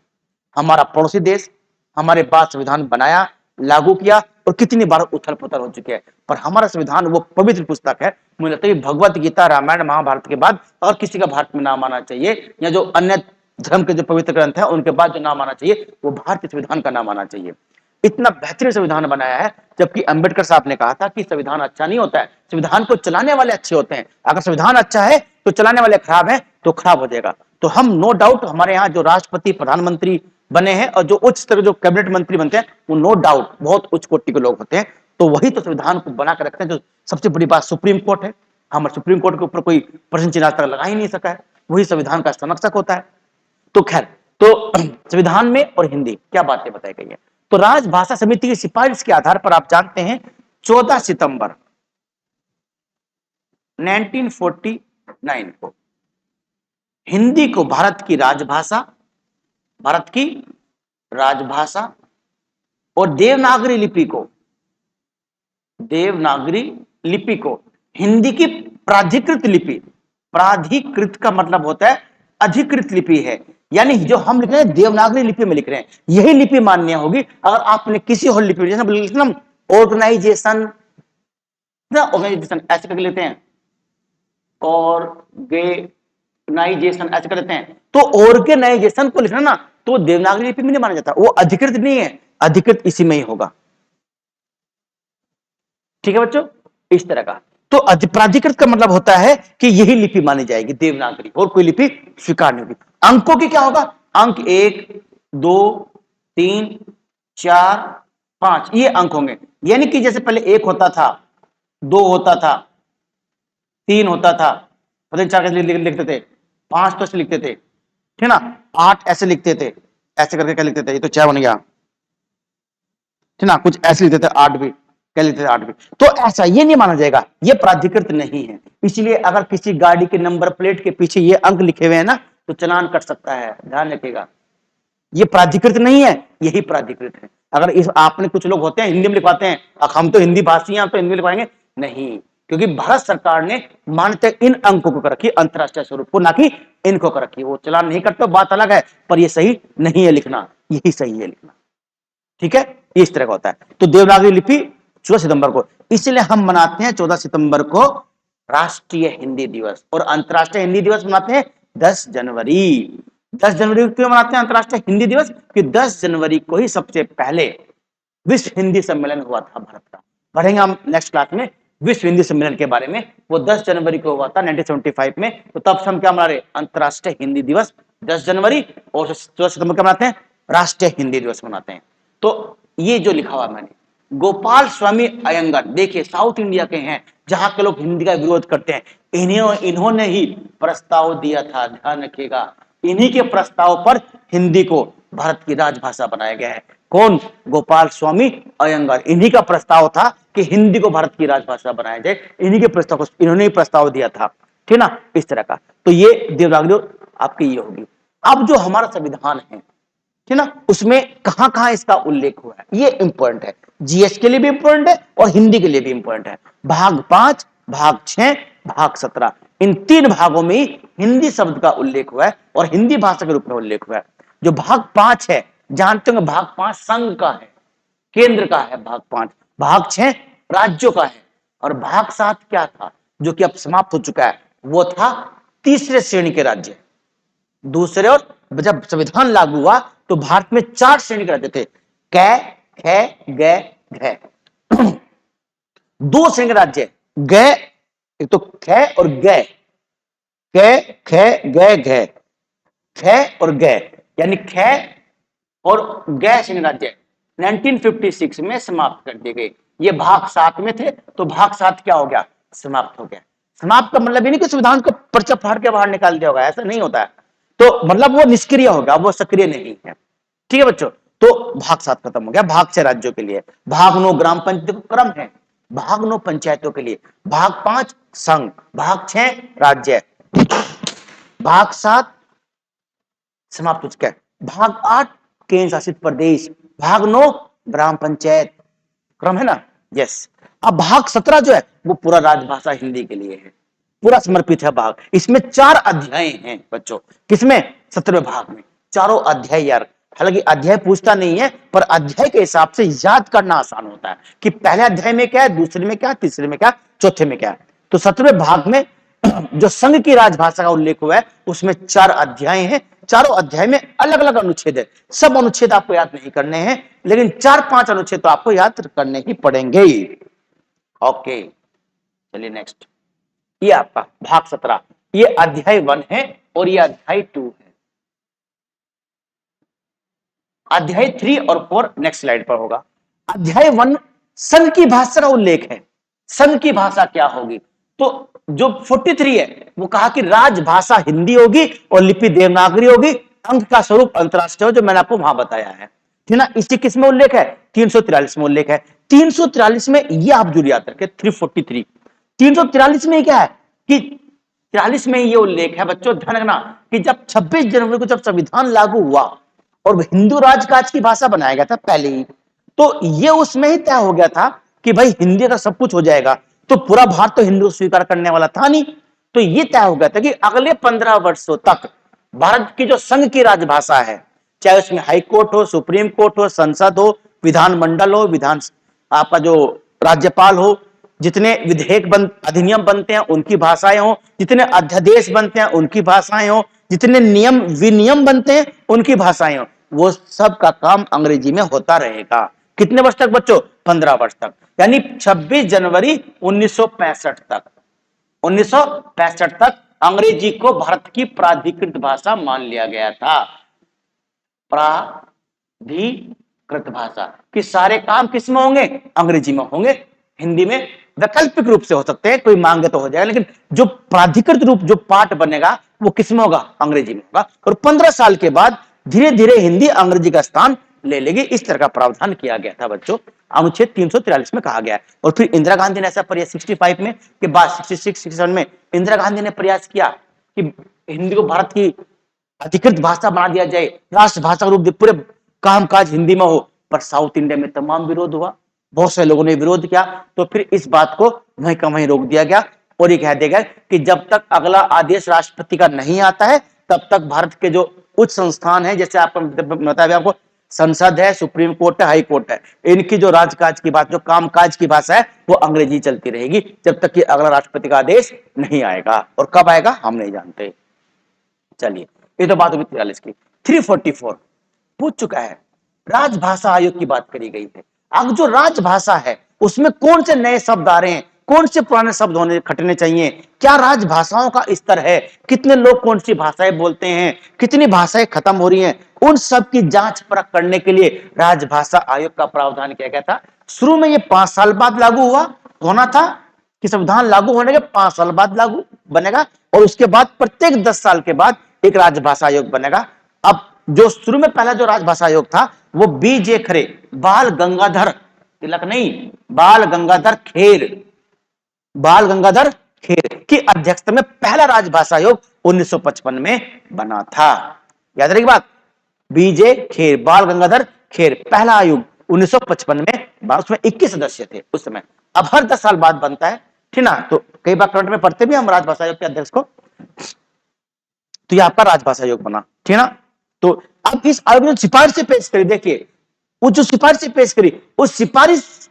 S1: हमारा पड़ोसी देश हमारे बाद संविधान बनाया, लागू किया, और कितनी बार उथल पुथल हो चुके हैं, पर हमारा संविधान वो पवित्र पुस्तक है। मुझे लगता है भगवत गीता, रामायण, महाभारत के बाद और किसी का भारत में नाम आना चाहिए, या जो अन्य धर्म के जो पवित्र ग्रंथ है उनके बाद जो नाम आना चाहिए वो भारतीय संविधान का नाम आना चाहिए। इतना बेहतरीन संविधान बनाया है, जबकि अंबेडकर साहब ने कहा था कि संविधान अच्छा नहीं होता है, संविधान को चलाने वाले अच्छे होते हैं। अगर संविधान अच्छा है तो चलाने वाले खराब है तो खराब हो जाएगा। तो हम नो डाउट हमारे यहाँ जो राष्ट्रपति, प्रधानमंत्री बने हैं और जो उच्च स्तर के जो कैबिनेट मंत्री बनते हैं, वो नो डाउट बहुत उच्च कोटि के लोग होते हैं। तो वही तो संविधान को बना कर रखते हैं। जो सबसे बड़ी बात सुप्रीम कोर्ट है, हमारे सुप्रीम कोर्ट के ऊपर कोई प्रश्न चिन्ह आज तक लगा ही नहीं सका है, वही संविधान का संरक्षक होता है। तो खैर, तो संविधान में और हिंदी क्या बातें बताई गई है। तो राजभाषा समिति की सिफारिश के आधार पर आप जानते हैं 14 सितंबर 1949 को हिंदी को भारत की राजभाषा और देवनागरी लिपि को हिंदी की प्राधिकृत का मतलब होता है अधिकृत लिपि है, यानी जो हम लिख रहे हैं देवनागरी लिपि में लिख रहे हैं, यही लिपि मान्य होगी। अगर आपने किसी और लिपि जैसे ऑर्गेनाइजेशन ऐसे कर लेते हैं, ऑर्गेनाइजेशन ऐसे कर लेते हैं, तो ऑर्गेनाइजेशन को लिखना ना तो देवनागरी लिपि में नहीं माना जाता, वो अधिकृत नहीं है, अधिकृत इसी में ही होगा। ठीक है बच्चों, इस तरह का। तो प्राधिकृत का मतलब होता है कि यही लिपि मानी जाएगी देवनागरी, और कोई लिपि स्वीकार नहीं होगी। अंकों की क्या होगा, अंक 1 2 3 4 5 ये अंक होंगे। यानी कि जैसे पहले 1 होता था, 2 होता था, 3 होता था, पता नहीं 4 कैसे लिखते थे, 5 तो ऐसे लिखते थे, ठीक ना, 8 ऐसे लिखते थे, ऐसे करके क्या लिखते थे, ये तो 6 बन गया, ठीक ना, कुछ ऐसे लिखते थे, 8 भी क्या लिखते थे, 8 भी। तो ऐसा ये नहीं माना जाएगा, ये प्राधिकृत नहीं है। इसलिए अगर किसी गाड़ी के नंबर प्लेट के पीछे ये अंक लिखे हुए हैं ना, तो चालान कट सकता है, ध्यान रखिएगा। ये प्राधिकृत नहीं है, यही प्राधिकृत है। अगर इस आपने, कुछ लोग होते हैं हिंदी में लिखवाते हैं, हम तो हिंदी भाषी हैं, तो हिंदी में लिखवाएंगे, नहीं, क्योंकि भारत सरकार ने मान्यता इन अंकों को रखी, अंतरराष्ट्रीय स्वरूप को, ना कि इनको कर रखी। वो चलान नहीं करते, बात अलग है, पर ये सही नहीं है लिखना, यही सही है लिखना। ठीक है, इस तरह का होता है। तो देवनागरी लिपि 14 सितंबर को, इसलिए हम मनाते हैं 14 सितंबर को राष्ट्रीय हिंदी दिवस, और अंतरराष्ट्रीय हिंदी दिवस मनाते हैं 10 जनवरी। 10 जनवरी को क्यों मनाते हैं अंतरराष्ट्रीय हिंदी दिवस, कि 10 जनवरी को ही सबसे पहले विश्व हिंदी सम्मेलन हुआ था भारत का। पढ़ेंगे हम नेक्स्ट क्लास में विश्व हिंदी सम्मेलन के बारे में। वो 10 जनवरी को हुआ था 1975 में। तो तब से हम क्या मना रहे, अंतरराष्ट्रीय हिंदी दिवस 10 जनवरी, और 14 सितंबर क्या मनाते हैं, राष्ट्रीय हिंदी दिवस मनाते हैं। तो ये जो लिखा हुआ मैंने, गोपाल स्वामी अयंगर, देखिए साउथ इंडिया के हैं, जहां के लोग हिंदी का विरोध करते हैं, इन्होंने ही प्रस्ताव दिया था, ध्यान रखिएगा, इन्हीं के प्रस्ताव पर हिंदी को भारत की राजभाषा बनाया गया है। कौन, गोपाल स्वामी अयंगर, इन्हीं का प्रस्ताव था कि हिंदी को भारत की राजभाषा बनाया जाए, इन्हीं के प्रस्ताव को इन्होंने ही प्रस्ताव दिया था, ठीक ना, इस तरह का। तो ये देवनागरी आपकी ये होगी। अब जो हमारा संविधान है, ठीक ना, उसमें कहां कहां इसका उल्लेख हुआ है, ये इंपॉर्टेंट है, जीएस के लिए भी इंपॉर्टेंट है और हिंदी के लिए भी इंपॉर्टेंट है। भाग 5, भाग 6, भाग 17, इन 3 भागों में हिंदी शब्द का उल्लेख हुआ है और हिंदी भाषा के रूप में उल्लेख हुआ है। जो भाग 5 है, जानते होंगे, भाग 5 संघ का है, केंद्र का है भाग 5, भाग 6 राज्यों का है, और भाग 7 क्या था, जो कि अब समाप्त हो चुका है, वो था तीसरे श्रेणी के राज्य। दूसरे, और जब संविधान लागू हुआ तो भारत में 4 श्रेणी के राज्य थे, कै, ख, ग, घ। 2 श्रेणी के राज्य, ग, एक तो ख और ग, कै, ख, ग, घ, ख और ग, यानी ख और ग श्रेणी राज्य 1956 में समाप्त कर दिए गए। ये भाग 7 में थे, तो भाग 7 क्या हो गया, समाप्त हो गया। समाप्त का मतलब ये नहीं कि संविधान को पर्चा फाड़ के बाहर निकाल दिया होगा, ऐसा नहीं होता है। तो मतलब वो निष्क्रिय होगा, वो सक्रिय नहीं है। ठीक है बच्चों, तो भाग 7 खत्म हो गया। भाग 6 राज्यों के लिए, भाग 9 ग्राम पंचायत क्रम है, भाग 9 पंचायतों के लिए, भाग 5 संघ, भाग 6 राज्य, भाग 7 समाप्त हो चुका है, भाग 8 केंद्र शासित प्रदेश, भाग 9 ग्राम पंचायत क्रम है ना, यस। अब भाग 17 जो है वो पूरा राजभाषा हिंदी के लिए है, पूरा समर्पित है भाग। इसमें 4 अध्याय हैं बच्चों, किसमें, 17वें भाग में, चारों अध्याय यार। हालांकि अध्याय पूछता नहीं है, पर अध्याय के हिसाब से याद करना आसान होता है कि पहले अध्याय में क्या है, दूसरे में क्या, तीसरे में क्या, चौथे में क्या है। तो 17वें भाग में जो संघ की राजभाषा का उल्लेख हुआ है, उसमें 4 अध्याय हैं, चारों अध्याय में अलग अलग अनुच्छेद है। सब अनुच्छेद आपको याद नहीं करने हैं, लेकिन 4-5 अनुच्छेद तो आपको याद करने ही पड़ेंगे। ओके, चलिए नेक्स्ट, ये आपका भाग 17, ये अध्याय 1 है और ये अध्याय 2 है। अध्याय 3 और 4 नेक्स्ट स्लाइड पर होगा। अध्याय 1 संघ की भाषा का उल्लेख है, संघ की भाषा क्या होगी। तो जो 43 है वो कहा कि राजभाषा हिंदी होगी और लिपि देवनागरी होगी, अंक का स्वरूप अंतरराष्ट्रीय, जो मैंने आपको वहां बताया है, ठीक ना। इसी किस में उल्लेख है, 343 में उल्लेख है। 343 में ये आप जरूर याद रखें, 343, 343 में क्या है कि 43 में ये उल्लेख है बच्चों, ध्यान रखना, कि जब 26 जनवरी को जब संविधान लागू हुआ और हिंदू राजकाज की भाषा बनाया गया था पहले ही, तो ये उसमें ही तय हो गया था कि भाई हिंदी का सब कुछ हो जाएगा। तो पूरा भारत तो हिंदू स्वीकार करने वाला था नहीं, तो ये तय हो गया था कि अगले 15 वर्षों तक भारत की जो संघ की राजभाषा है, चाहे उसमें हाई कोर्ट हो, सुप्रीम कोर्ट हो, संसद हो, विधानमंडल हो, विधान आपका जो राज्यपाल हो, जितने विधेयक अधिनियम बनते हैं उनकी भाषाएं हो, जितने अध्यादेश बनते हैं उनकी भाषाएं हो, जितने नियम विनियम बनते हैं उनकी भाषाएं हो, वो सब का काम अंग्रेजी में होता रहेगा। कितने वर्ष तक बच्चों? 15 वर्ष तक, यानी 26 जनवरी 1965 तक, 1965 तक अंग्रेजी को भारत की प्राधिकृत भाषा मान लिया गया था। प्राधिकृत भाषा कि सारे काम किस में होंगे? अंग्रेजी में होंगे। हिंदी में वैकल्पिक रूप से हो सकते हैं, कोई मांगे तो हो जाएगा, लेकिन जो प्राधिकृत रूप जो पाठ बनेगा वो किस में होगा? अंग्रेजी में होगा। और 15 साल के बाद धीरे धीरे हिंदी अंग्रेजी का स्थान ले लेगी। इस तरह का प्रावधान किया गया था बच्चों, अनुच्छेद 343 में कहा गया है। और फिर इंदिरा गांधी ने ऐसा प्रयास 65 में के बाद 66 67 में इंदिरा गांधी ने प्रयास किया कि हिंदी को भारत की अधिकृत भाषा बना दिया जाए, राष्ट्र भाषा का रूप दे, पूरे कामकाज हिंदी में हो। पर साउथ इंडिया में तमाम विरोध हुआ, बहुत सारे लोगों ने विरोध किया, तो फिर इस बात को वहीं का वहीं रोक दिया गया और ये कह दिया गया कि जब तक अगला आदेश राष्ट्रपति का नहीं आता है तब तक भारत के जो उच्च संस्थान है, जैसे आपको बताया आपको, संसद है, सुप्रीम कोर्ट है, हाई कोर्ट है, इनकी जो राजकाज की बात, जो कामकाज की भाषा है वो अंग्रेजी चलती रहेगी जब तक कि अगला राष्ट्रपति का आदेश नहीं आएगा। और कब आएगा हम नहीं जानते। चलिए, ये तो बात होगी 43 की। 344 पूछ चुका है, राजभाषा आयोग की बात करी गई है। अब जो राजभाषा है उसमें कौन से नए शब्द आ रहे हैं, कौन से पुराने शब्द होने खटने चाहिए, क्या राजभाषाओं का स्तर है, कितने लोग कौन सी भाषाएं बोलते हैं, कितनी भाषाएं खत्म हो रही हैं, उन सब की जांच परख करने के लिए राजभाषा आयोग का प्रावधान किया गया था। शुरू में ये 5 साल बाद लागू होना था कि संविधान लागू होने के 5 साल बाद लागू बनेगा, और उसके बाद प्रत्येक 10 साल के बाद एक राजभाषा आयोग बनेगा। अब जो शुरू में पहला जो राजभाषा आयोग था वो बीजे खरे, बाल गंगाधर तिलक नहीं, बाल गंगाधर खेर, बाल गंगाधर खेर की अध्यक्षता में पहला राजभाषा आयोग 1955 में बना था। याद रखिए बात, बीजे खेर, बाल गंगाधर खेर, पहला आयोग 1955 में, उसमें 21 सदस्य थे उस समय। अब हर 10 साल बाद बनता है, ठीक ना। तो कई बार करंट में पढ़ते भी हम राजभाषा आयोग के अध्यक्ष को, तो ये आपका राजभाषा आयोग बना, ठीक ना। तो अब इस आयोग ने सिफारिश पेश करी, देखिए वो जो सिफारिश पेश करी, उस सिफारिश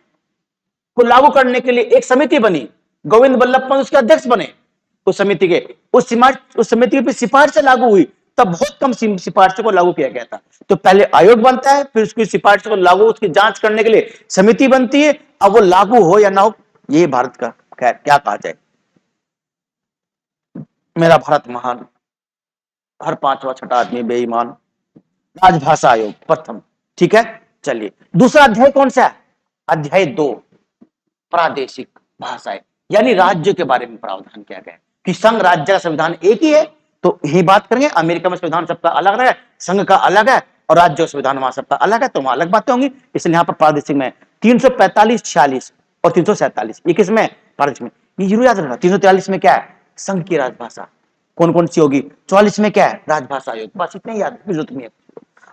S1: को लागू करने के लिए एक समिति बनी, गोविंद बल्लभ पंत उसके अध्यक्ष बने उस समिति के। उस समिति पे सिफारिश लागू हुई, तब बहुत कम सिफारिशों को लागू किया गया था। तो पहले आयोग बनता है, फिर उसकी सिफारिशों को लागू, उसकी जांच करने के लिए समिति बनती है। अब वो लागू हो या ना हो, ये भारत का खैर क्या कहा जाए, मेरा भारत महान, हर 5वां 6ठा आदमी बेईमान। राजभाषा आयोग प्रथम, ठीक है। चलिए, दूसरा अध्याय कौन सा है? अध्याय 2, प्रादेशिक भाषाएं, यानी राज्य के बारे में प्रावधान किया गया कि संघ राज्य का संविधान एक ही है। तो यही बात करेंगे, अमेरिका में संविधान सबका अलग है, संघ का अलग है, और राज्य संविधान वहां सबका अलग है, तो वहां अलग बातें होंगी। इसलिए यहाँ पर प्रादेशिक में 345, 46 और 347, ये किस में? प्रादेशिक में। ये जरूर याद रखना, 343 में क्या है? संघ की राजभाषा कौन कौन सी होगी, 44 में क्या है? राजभाषा आयोग, बस इतने याद जरूरत नहीं है।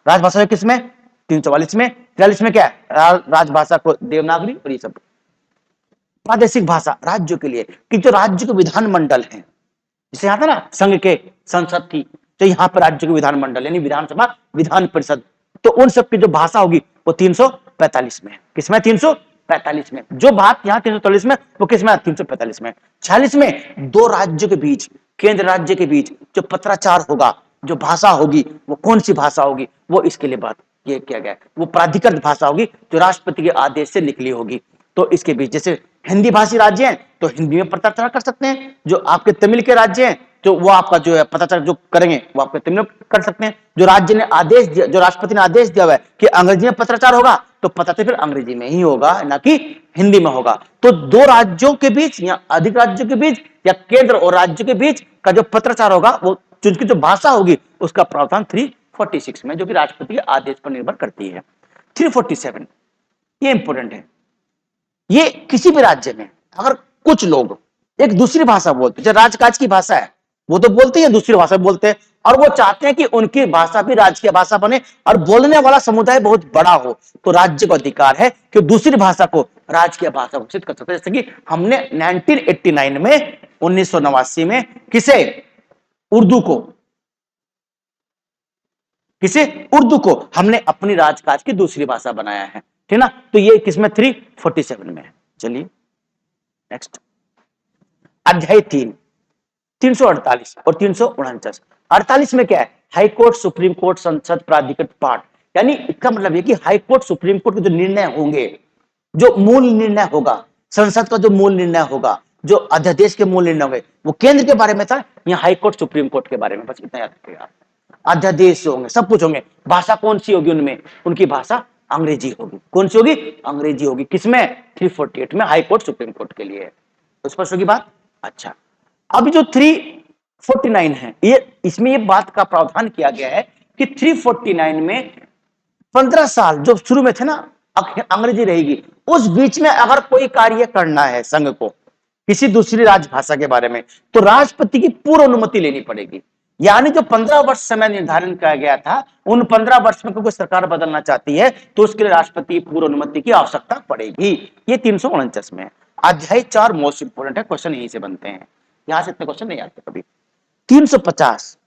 S1: राजभाषा आयोग किस में? 344 में। 43 में क्या है? राजभाषा को देवनागरी, और ये सब प्रादेशिक भाषा राज्यों के लिए, कि जो राज्य के विधानमंडल हैं, जैसे यहाँ था ना संघ के संसद थी, तो यहाँ पर राज्य के विधानमंडल यानी विधानसभा, विधान परिषद, तो उन सब की जो भाषा होगी वो 345 में। किसमें? 345 में। जो बात यहाँ 343 में, वो किसमें? 345 में। 46 में दो राज्यों के बीच, केंद्र राज्य के बीच जो पत्राचार होगा, जो भाषा होगी, वो कौन सी भाषा होगी, वो इसके लिए बात ये किया गया। वो प्राधिकृत भाषा होगी जो राष्ट्रपति के आदेश से निकली होगी। तो इसके बीच, जैसे हिंदी भाषी राज्य हैं तो हिंदी में पत्राचार कर सकते हैं, जो आपके तमिल के राज्य हैं तो वो आपका जो है पत्राचार जो करेंगे वो आपके तमिल में कर सकते हैं। जो राज्य ने आदेश दिया, जो राष्ट्रपति ने आदेश दिया हुआ है कि अंग्रेजी में पत्राचार होगा, तो पत्राचार फिर अंग्रेजी में ही होगा, ना कि हिंदी में होगा। तो दो राज्यों के बीच या अधिक राज्यों के बीच या केंद्र और राज्य के बीच का जो पत्राचार होगा, वो जिनकी जो भाषा होगी उसका प्रावधान 346 में, जो कि राष्ट्रपति के आदेश पर निर्भर करती है। 347 ये इंपोर्टेंट है। ये किसी भी राज्य में अगर कुछ लोग एक दूसरी भाषा बोलते हैं, जो राजकाज की भाषा है वो तो बोलते हैं, दूसरी भाषा बोलते हैं, और वो चाहते हैं कि उनकी भाषा भी राजकीय भाषा बने और बोलने वाला समुदाय बहुत बड़ा हो, तो राज्य को अधिकार है कि दूसरी भाषा को राजकीय भाषा घोषित कर सकते हैं। जैसे कि हमने 1989 में 1989 में किसे? उर्दू को हमने अपनी राजकाज की दूसरी भाषा बनाया है, ठीक ना। तो ये किसमें? 347 में है। चलिए नेक्स्ट, अध्याय 3, 348 और 349। 48 में क्या है? हाई कोर्ट, सुप्रीम कोर्ट, संसद, प्राधिकृत पाठ, यानी इसका मतलब ये कि हाई कोर्ट सुप्रीम कोर्ट के जो निर्णय होंगे, जो मूल निर्णय होगा, संसद का जो मूल निर्णय होगा, जो अध्यादेश के मूल निर्णय होंगे, वो केंद्र के बारे में था, यहाँ हाई कोर्ट सुप्रीम कोर्ट के बारे में, बस इतना याद रखिएगा। अध्यादेश होंगे, सब कुछ होंगे। भाषा कौन सी होगी उनमें? उनकी भाषा अंग्रेजी होगी। कौन सी होगी? अंग्रेजी होगी। किसमें? 348 में, हाई कोर्ट सुप्रीम कोर्ट के लिए। तो स्पष्ट होगी बात। अच्छा, अब जो 349 है, ये इसमें ये बात का प्रावधान किया गया है कि 349 में 15 साल जो शुरू में थे ना, अंग्रेजी रहेगी, उस बीच में अगर कोई कार्य करना है संघ को किसी दूसरी राजभाषा के बारे में, तो राष्ट्रपति की पूर्व अनुमति लेनी पड़ेगी। यानी जो 15 वर्ष समय निर्धारण किया गया था, उन 15 वर्ष में कोई सरकार बदलना चाहती है तो उसके लिए राष्ट्रपति की पूर्व अनुमति की आवश्यकता पड़ेगी। ये 349 में है। अध्याय 4 मोस्ट इंपोर्टेंट है, क्वेश्चन यहीं से बनते हैं, यहां से इतने क्वेश्चन नहीं आते कभी। 350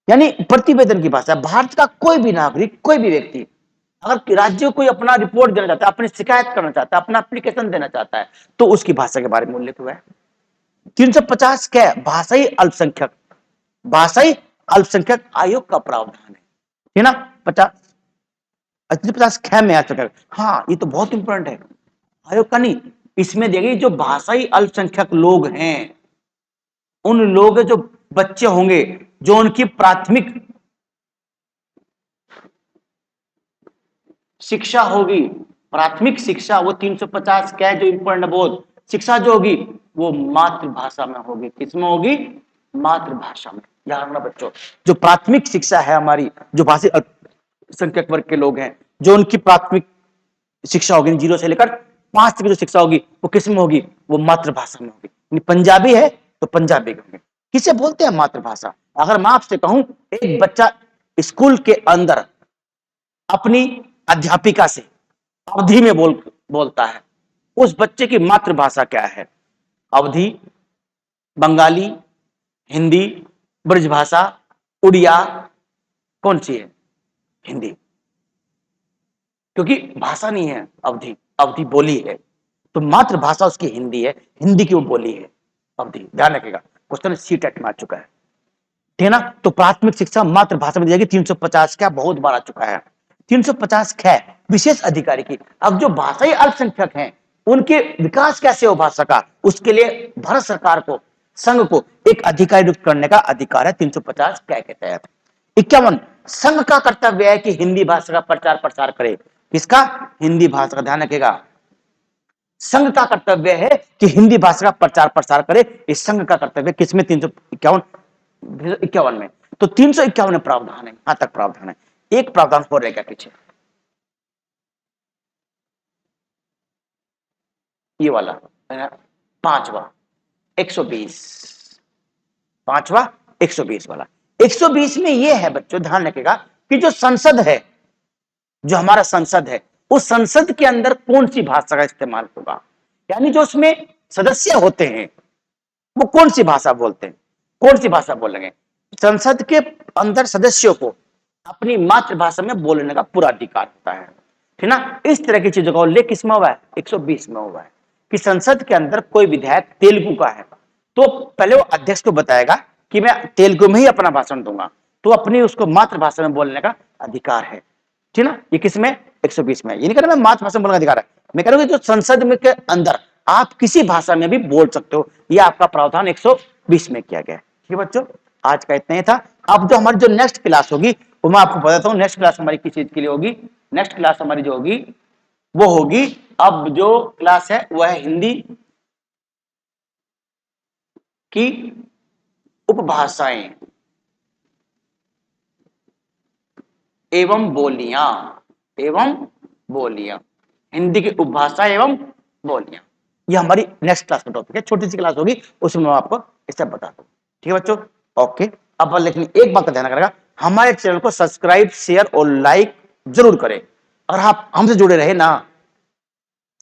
S1: यानी प्रतिवेदन की भाषा। भारत का कोई भी नागरिक, कोई भी व्यक्ति अगर राज्य को कोई अपना रिपोर्ट देना चाहता है, अपनी शिकायत करना चाहता है, अपना एप्लीकेशन देना चाहता है, तो उसकी भाषा के बारे में उल्लेख हुआ है। 350 क्या है? भाषाई अल्पसंख्यक, भाषाई अल्पसंख्यक आयोग का प्रावधान है ना। 50 ख में आ चुका है। हाँ, ये तो बहुत इंपॉर्टेंट है, आयोग का नहीं, इसमें देखिए जो भाषाई अल्पसंख्यक लोग हैं, उन लोग जो बच्चे होंगे, जो उनकी प्राथमिक शिक्षा होगी, प्राथमिक शिक्षा, वो 350 क्या है जो इंपॉर्टेंट बोध शिक्षा जो होगी, वो मातृभाषा में होगी। किसमें होगी? मातृभाषा में। याद रखना बच्चों, जो प्राथमिक शिक्षा है हमारी, जो भाषी अल्पसंख्यक वर्ग के लोग हैं, जो उनकी प्राथमिक शिक्षा होगी 0 से लेकर 5 तक की जो शिक्षा होगी, वो किस में होगी? वो मातृभाषा में होगी। पंजाबी है तो पंजाबी होंगे। किसे बोलते हैं मातृभाषा? अगर मैं आपसे कहूं, एक बच्चा स्कूल के अंदर अपनी अध्यापिका से अवधी में बोलता है, उस बच्चे की मातृभाषा क्या है? अवधी, बंगाली, हिंदी, ब्रजभाषा, उड़िया, कौन सी है? हिंदी, क्योंकि भाषा नहीं है अवधी, अवधी बोली है, तो मातृभाषा उसकी हिंदी है, हिंदी की वो बोली है अवधी। ध्यान रखिएगा, क्वेश्चन सीटेट में आ चुका है, ठीक है ना। तो प्राथमिक शिक्षा मातृभाषा में दी जाएगी। 350 क्या बहुत बार आ चुका है। 350 ख विशेष अधिकारी की। अब जो भाषाई अल्पसंख्यक हैं, उनके विकास कैसे हो भाषा का, उसके लिए भारत सरकार को, संघ को एक अधिकारी नियुक्त करने का अधिकार है 350 क के तहत। 51 संघ का कर्तव्य है कि हिंदी भाषा का प्रचार प्रसार करे। किसका? हिंदी भाषा का। ध्यान रखिएगा, संघ का कर्तव्य है कि हिंदी भाषा का प्रचार प्रसार करे। इस संघ का कर्तव्य किसमें? 351 में। तो 351 में प्रावधान है, यहां तक प्रावधान है। एक प्रावधान हो रहेगा पीछे, ये वाला पांचवा 120, पांचवा 120 वाला। 120 में ये है बच्चों, ध्यान रखिएगा कि जो संसद है, जो हमारा संसद है, उस संसद के अंदर कौन सी भाषा का इस्तेमाल होगा। यानी जो उसमें सदस्य होते हैं, वो कौन सी भाषा बोलते हैं, कौन सी भाषा बोलेंगे। संसद के अंदर सदस्यों को अपनी मातृभाषा में बोलने का पूरा अधिकार होता है, ठीक ना। इस तरह की चीजों का उल्लेख किसमें हुआ है? 120 में हुआ है कि संसद के अंदर कोई विधायक तेलुगु का है, तो पहले वो अध्यक्ष को बताएगा कि मैं तेलुगु में ही अपना भाषण दूंगा, तो अपनी उसको मातृभाषा में बोलने का अधिकार है, ठीक ना। ये किसमें? 120 में। ये नहीं कह रहा मैं मातृभाषा में बोलने का अधिकार है, मैं कह रहा हूं जो संसद में के अंदर आप किसी भाषा में भी बोल सकते हो, ये आपका प्रावधान 120 में किया गया है। ठीक है बच्चों, आज का इतना ही था। अब जो हमारी जो नेक्स्ट क्लास होगी, वो मैं आपको बताता हूं नेक्स्ट क्लास हमारी किस चीज के लिए होगी। नेक्स्ट क्लास हमारी जो होगी वो होगी, अब जो क्लास है वह है हिंदी की उपभाषाएं एवं बोलियां, एवं बोलियां, हिंदी की उपभाषा एवं बोलियां। ये हमारी नेक्स्ट क्लास का टॉपिक है, छोटी सी क्लास होगी, उसमें मैं आपको इस सब बता दूं। ठीक है बच्चों, ओके। अब लेकिन एक बात का ध्यान रखिएगा, हमारे चैनल को सब्सक्राइब, शेयर और लाइक जरूर करें। और आप हमसे जुड़े रहे ना,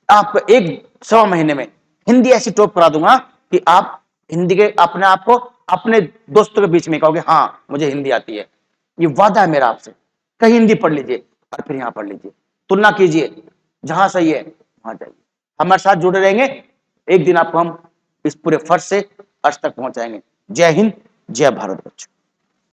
S1: आपको 1 सवा महीने में हिंदी ऐसी टॉप करा दूंगा कि आप हिंदी के अपने आप को अपने दोस्तों के बीच में कहोगे हाँ मुझे हिंदी आती है। ये वादा है मेरा आपसे। कहीं हिंदी पढ़ लीजिए और फिर यहां पढ़ लीजिए, तुलना कीजिए, जहां सही है वहां जाइए, हमारे साथ जुड़े रहेंगे। एक दिन आपको हम इस पूरे फर्श से अर्श तक पहुंचाएंगे। जय हिंद, जय भारत बच्चों।